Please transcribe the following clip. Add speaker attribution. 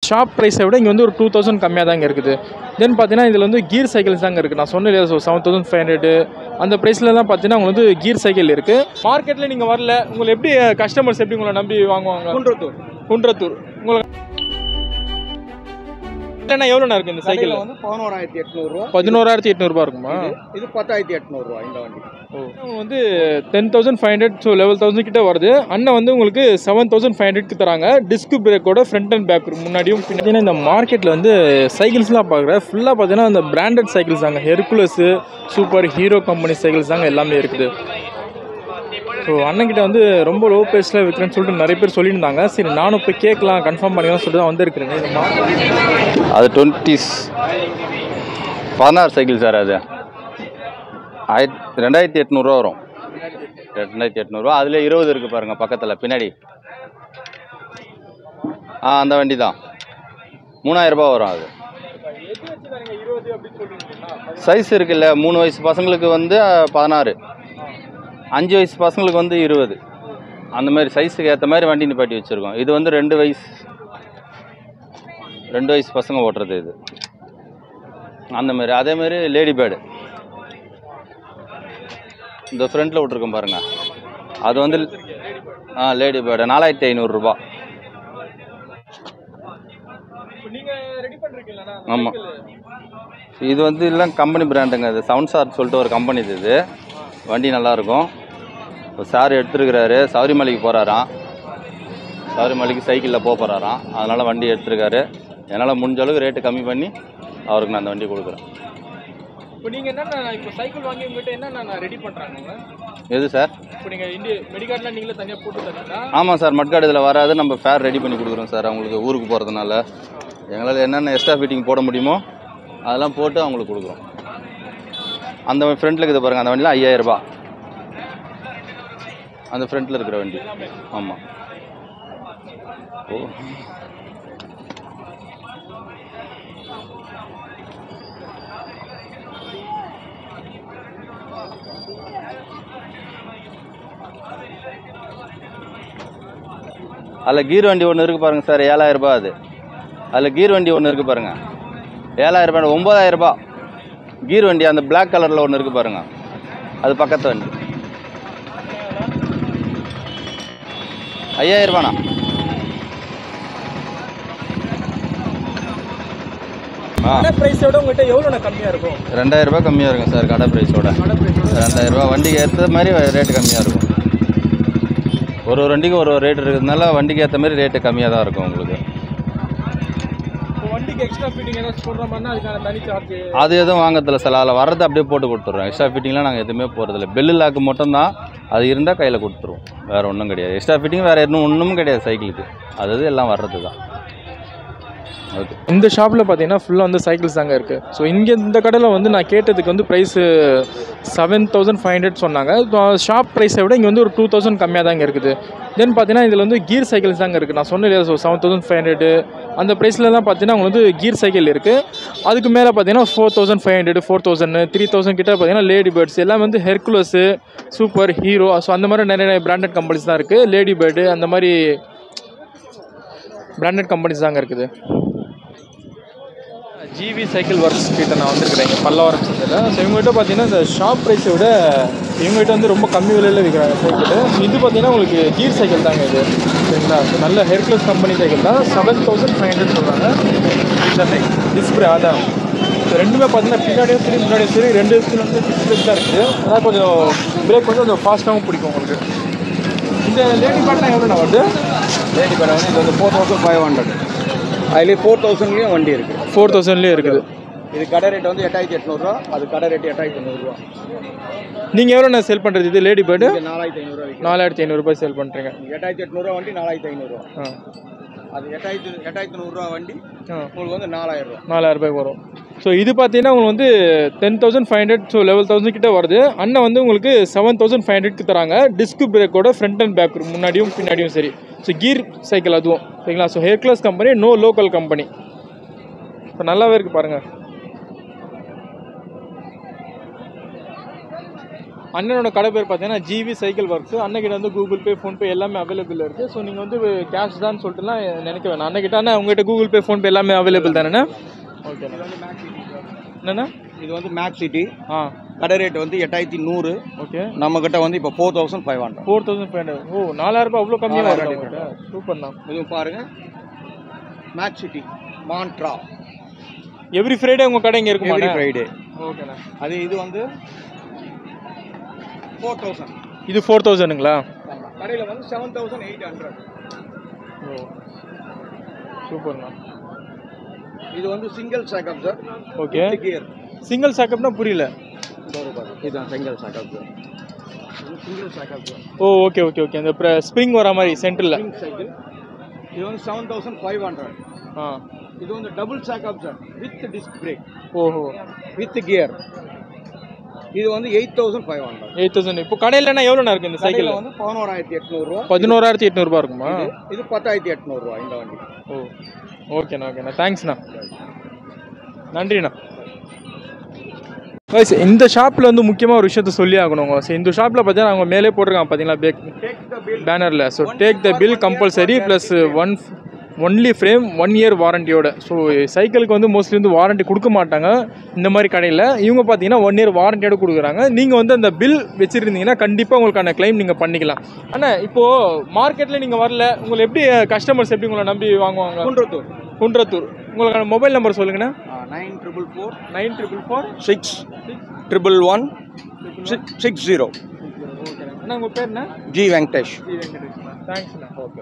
Speaker 1: Shop ப்ரைஸை விட இங்கே வந்து ஒரு 2000 கம்மியாக தாங்க இருக்குது. தென் பார்த்தீங்கன்னா இதில் வந்து கீர் சைக்கிள்ஸ் தாங்க இருக்குது. நான் சொன்னேன் 7500 அந்த ப்ரைஸ்லலாம் பார்த்தீங்கன்னா உங்களுக்கு வந்து கீர் சைக்கிள் இருக்குது. மார்க்கெட்டில் நீங்கள் வரல, உங்களை எப்படி கஸ்டமர்ஸ் எப்படி உங்களை நம்பி வாங்குவாங்க? குன்றத்தூர் உங்களுக்கு இல்லைன்னா எவ்வளோண்ணா இருக்குது இந்த சைக்கிள்?
Speaker 2: வந்து 11,800
Speaker 1: 11,800 இருக்குமா?
Speaker 2: இது 10,800 இந்த வண்டி.
Speaker 1: வந்து 10,500 ஸோ 11,000 கிட்ட வருது. அண்ணன் வந்து உங்களுக்கு 7,500க்கு தராங்க. டிஸ்க் பிரேக்கோட ஃப்ரண்ட் அண்ட் பேக் முன்னாடியும் பின்னாடி. இந்த மார்க்கெட்டில் வந்து சைக்கிள்ஸ்லாம் பார்க்குறேன் ஃபுல்லாக பார்த்தீங்கன்னா அந்த பிராண்டட் சைக்கிள்ஸ் தாங்க. ஹெர்குலஸு, சூப்பர் ஹீரோ கம்பெனி சைக்கிள்ஸ் தாங்க எல்லாமே இருக்குது. ஸோ அண்ணன்கிட்ட வந்து ரொம்ப லோ ப்ரைஸில் விற்கிறேன்னு சொல்லிட்டு நிறைய பேர் சொல்லியிருந்தாங்க. சரி நானும் போய் கேட்கலாம் கன்ஃபார்ம் பண்ணிக்கலாம் சொல்லிட்டு தான் வந்திருக்கிறேன்.
Speaker 3: அது 16 சைக்கிள் சார். அது 2,800 வரும். 2,800 அதில் 20 இருக்குது பாருங்கள் பக்கத்தில் பின்னாடி. அந்த வண்டி தான் 3,000 வரும். அது சைஸ் இருக்குல்ல, 3 வயசு பசங்களுக்கு வந்து 16, 5 வயசு பசங்களுக்கு வந்து 20. அந்த மாதிரி சைஸுக்கு ஏற்ற மாதிரி வண்டி நிப்பாட்டி வச்சுருக்கோம். இது வந்து 2 வயசு பசங்க ஓட்டுறது இது. அந்த மாதிரி அதேமாரி லேடி பேர்டு இந்த ஃப்ரண்ட்டில் விட்ருக்கோம் பாருங்கள். அது வந்து லேடி பேர்டு 4,500 ரூபா. ஆமாம், இது வந்து எல்லாம் கம்பெனி பிராண்டுங்க. அது சவுண்ட் சார் சொல்லிட்டு ஒரு கம்பெனி இது. வண்டி நல்லாயிருக்கும். இப்போ சார் எடுத்துருக்கிறாரு, சபரிமலைக்கு போகிறாராம். சபரிமலைக்கு சைக்கிளில் போகிறாராம். அதனால் வண்டி எடுத்துருக்காரு. என்னால் முடிஞ்ச அளவுக்கு ரேட்டு கம்மி பண்ணி அவருக்கு நான் அந்த வண்டி கொடுக்குறேன்.
Speaker 1: இப்போ நீங்கள் என்னென்ன இப்போ சைக்கிள் வாங்கி உங்கள்கிட்ட என்னென்ன ரெடி பண்ணுறாங்க?
Speaker 3: எது சார்?
Speaker 1: இப்போ நீங்கள் மெடிக்கார்ட்லாம் நீங்களே தனியாக போட்டு தரீங்களா?
Speaker 3: ஆமாம் சார், மட்கார்டு இதில் வராது. நம்ம ஃபேர் ரெடி பண்ணி கொடுக்குறோம் சார். அவங்களுக்கு ஊருக்கு போகிறதுனால எங்களால் என்னென்ன எக்ஸ்ட்ரா ஃபிட்டிங் போட முடியுமோ அதெல்லாம் போட்டு அவங்களுக்கு கொடுக்குறோம். அந்த ஃப்ரண்ட்டில் இருக்குது பாருங்கள், அந்த வண்டியில் 5,000 ரூபா. அந்த ஃப்ரண்ட்டில் இருக்கிற வண்டி. ஆமாம். ஓ, அதில் கீர் வண்டி ஒன்று இருக்குது பாருங்கள் சார், 7,000 ரூபா. அது அதில் கீர் வண்டி ஒன்று இருக்குது பாருங்கள், 7,000 ரூபா. 9,000 ரூபா கீர் வண்டி. அந்த பிளாக் கலரில் ஒன்று இருக்குது பாருங்கள், அது பக்கத்து வண்டி. 5,000 ரூபாண்ணா.
Speaker 1: ப்ரைஸோட உங்கள்கிட்ட எவ்வளோ கம்மியாக இருக்கும்?
Speaker 3: 2,000 ரூபா கம்மியாக இருக்கும் சார் கடை ப்ரைஸோட. 2,000 ரூபா வண்டிக்கு ஏற்ற மாதிரி ரேட்டு கம்மியாக இருக்கும். ஒரு வண்டிக்கு ஒரு ரேட் இருக்கிறதுனால வண்டிக்கு ஏற்ற மாதிரி ரேட்டு கம்மியாக தான் இருக்கும் உங்களுக்கு.
Speaker 1: வண்டிக்கு எக்ஸ்ட்ரா ஃபிட்டிங் ஏதாவது போடுற மாதிரினா அதுக்கான தனி சார்ஜ்
Speaker 3: அது எதுவும் வாங்கறதில்ல சார். அதில் வர்றது அப்படியே போட்டு கொடுத்துட்றோம். எக்ஸ்ட்ரா ஃபிட்டிங்லாம் நாங்கள் எதுவுமே போடுறதில்ல. பெல்லு லாக்கு மட்டும்தான், அது இருந்தால் கையில் கொடுத்துருவோம். வேறு ஒன்றும் கிடையாது. எக்ஸ்ட்ரா ஃபிட்டிங் வேறு ஒன்றும் கிடையாது சைக்கிளுக்கு. அது எல்லாம் வர்றது தான். ஓகே,
Speaker 1: இந்த ஷாப்பில் பார்த்தீங்கன்னா ஃபுல்லாக வந்து சைக்கிள்ஸ் தாங்க இருக்குது. ஸோ இங்கே இந்த கடையில் வந்து நான் கேட்டதுக்கு வந்து ப்ரைஸு 7,500 சொன்னாங்க. ஷாப் ப்ரைஸை விட இங்கே வந்து ஒரு 2000 கம்மியாக தாங்க இருக்குது. தென் பார்த்தீங்கன்னா இதில் வந்து கீர் சைக்கிள்ஸ் தாங்க இருக்குது. நான் சொன்னேன் 7500 அந்த ப்ரைஸ்லலாம் பார்த்தீங்கன்னா உங்களுக்கு வந்து கீர் சைக்கிள் இருக்குது. அதுக்கு மேலே பார்த்தீங்கன்னா 4,500, 4,000, 3,000 கிட்ட பார்த்தீங்கன்னா லேடி பேர்ட்ஸ் எல்லாம் வந்து ஹெர்குலஸு, சூப்பர் ஹீரோ, ஸோ அந்த மாதிரி நிறைய பிராண்டட் கம்பெனிஸ் தான் இருக்குது. லேடி பேர்டு அந்த மாதிரி பிராண்டட் கம்பெனிஸ் தாங்க இருக்குது. ஜிவி சைக்கிள் ஒர்க்ஸ் கிட்ட நான் வந்திருக்கிறேன் இங்கே பல்லவரம் சந்தையில். ஸோ இவங்ககிட்ட பார்த்தீங்கன்னா இந்த ஷாப் ப்ரைஸை விட இவங்ககிட்ட வந்து ரொம்ப கம்மி விலையில் விற்கிறாங்க சைக்கிள். இது பார்த்தீங்கன்னா உங்களுக்கு கீர் சைக்கிள் தாங்க இது, சரிங்களா? ஸோ நல்ல ஹெர்குலஸ் கம்பெனி சைக்கிள் தான். 7,500 சொல்கிறாங்க. இந்த டிஸ்பிளே அதான். ஸோ ரெண்டுமே பார்த்தீங்கன்னா பின்னாடியும் சரி முன்னாடியும் சரி 2 டிஸ்பிளே வந்து டிஸ்பிளே தான் இருக்குது. அதான் கொஞ்சம் பிரேக் வந்து கொஞ்சம் ஃபாஸ்ட்டாகவும் பிடிக்கும் உங்களுக்கு. இந்த லேடி பேட்லாம் எவ்வளோண்ணா வருது?
Speaker 2: லேடி பேட் வந்து இது வந்து 4,500. அதுலேயே 4,000லேயும் வண்டி இருக்குது.
Speaker 1: 4,000லேயே இருக்குது.
Speaker 2: இது கடை ரேட் வந்து 8,800 ரூபா. அது கடை ரேட் 8,800 ரூபா.
Speaker 1: நீங்கள் எவ்வளோண்ணா சேல் பண்ணுறது இது லேடி பேர்டு?
Speaker 2: 4,500 ரூபா.
Speaker 1: 4,500 ரூபாய் சேல் பண்ணுறீங்க.
Speaker 2: 8,800 ரூபா வண்டி 4,500 ரூபா. அது 8,800 ரூபா வண்டி உங்களுக்கு வந்து 4,000 ரூபா.
Speaker 1: 4,000 ரூபாய்க்கு வரும். ஸோ இது பார்த்தீங்கன்னா உங்களுக்கு வந்து 10,500 ஸோ 11,000 கிட்ட வருது. அண்ணன் வந்து உங்களுக்கு 7,500க்கு தராங்க. டிஸ்க் பிரேக்கோட ஃப்ரண்ட் அண்ட் பேக் முன்னாடியும் பின்னாடியும் சரி. ஸோ கீர் சைக்கிள் அதுவும், சரிங்களா? So Hercules company, no local company. இப்போ நல்லாவே இருக்குது பாருங்கள். அண்ணனோட கடை பேர் பார்த்தீங்கன்னா ஜிவி சைக்கிள் ஒர்க்ஸ். அண்ணகிட்ட வந்து கூகுள் பே, ஃபோன்பே எல்லாமே அவைலபிள் இருக்குது. ஸோ நீங்கள் வந்து கேஷ் தான் சொல்லிட்டுலாம் நினைக்க வேணாம். அண்ணகிட்ட அண்ணா உங்கள்கிட்ட கூகுள் பே, ஃபோன்பே எல்லாமே அவைலபிள் தானேண்ணா? ஓகேண்ணா. என்னண்ணா?
Speaker 2: இது வந்து மேக்ஸ் சிட்டி.
Speaker 1: கடை
Speaker 2: ரேட் வந்து 8100.
Speaker 1: ஓகே.
Speaker 2: நம்மக்கிட்ட வந்து இப்போ 4500.
Speaker 1: 4500. ஓ 4000 ரூபாய் அவ்வளோ கம்மியாக இருக்கு. சூப்பர்ண்ணா.
Speaker 2: இதுவும் பாருங்கள், maths city Mantra.
Speaker 1: Every Friday உங்கள் கடை இங்கே இருக்குமா?
Speaker 2: Every Friday.
Speaker 1: ஓகேண்ணா.
Speaker 2: இது வந்து 4000.
Speaker 1: இது 4000ங்களா?
Speaker 2: கடையில் வந்து 7800.
Speaker 1: ஓ சூப்பர்ண்ணா.
Speaker 2: இது வந்து single shock up sir.
Speaker 1: Okay.
Speaker 2: Gear.
Speaker 1: Single சாக்கப்னா புரியல.
Speaker 2: இதுதான் single shock up sir. Single shock up sir.
Speaker 1: Oh okay okay okay. அந்த ஸ்ப்ரிங் வர மாதிரி சென்டரில்
Speaker 2: சைக்கிள். இது வந்து 7500. இது வந்து double shock up sir with disc brake.
Speaker 1: ஓஹோ.
Speaker 2: With gear. இது வந்து 8500.
Speaker 1: 8000. இப்போ கடையிலனா எவ்வளோண்ணா இருக்குது இந்த சைக்கிள்?
Speaker 2: வந்து 11800 ரூபா.
Speaker 1: 11800 ரூபா இருக்குமா?
Speaker 2: இது 10800 ரூபா இந்த வண்டி.
Speaker 1: ஓ ஓகேண்ணா ஓகேண்ணா. தேங்க்ஸ்ண்ணா. நன்றிண்ணா. கைஸ் இந்த ஷாப்பில் வந்து முக்கியமாக ஒரு விஷயத்த சொல்லி ஆகணுங்க. ஸோ இந்த ஷாப்பில் பார்த்தீங்கன்னா அவங்க மேலே போட்டிருக்காங்க பார்த்தீங்களா பேனரில். So take the bill compulsory plus only frame 1 year வாரண்டியோட. ஸோ சைக்கிளுக்கு வந்து மோஸ்ட்லி வந்து வாரண்டி கொடுக்க மாட்டாங்க இந்த மாதிரி கடையில். இவங்க பார்த்தீங்கன்னா 1 இயர் வாரண்டியோட கொடுக்குறாங்க. நீங்கள் வந்து அந்த பில் வச்சுருந்தீங்கன்னா கண்டிப்பாக உங்களுக்கான கிளைம் நீங்கள் பண்ணிக்கலாம். ஆனால் இப்போது மார்க்கெட்டில் நீங்கள் வரல, உங்களை எப்படி கஸ்டமர்ஸ் எப்படி உங்களை நம்பி வாங்குவாங்க? குன்றத்தூர். உங்களுக்கான மொபைல் நம்பர் சொல்லுங்கண்ணா.
Speaker 2: 9444
Speaker 1: 9444
Speaker 2: 611 660.
Speaker 1: ஓகேண்ணா. அண்ணா உங்கள் பேர் என்ன?
Speaker 2: ஜி வெங்கடேஷ்.
Speaker 1: தேங்க்ஸ்ண்ணா. ஓகே.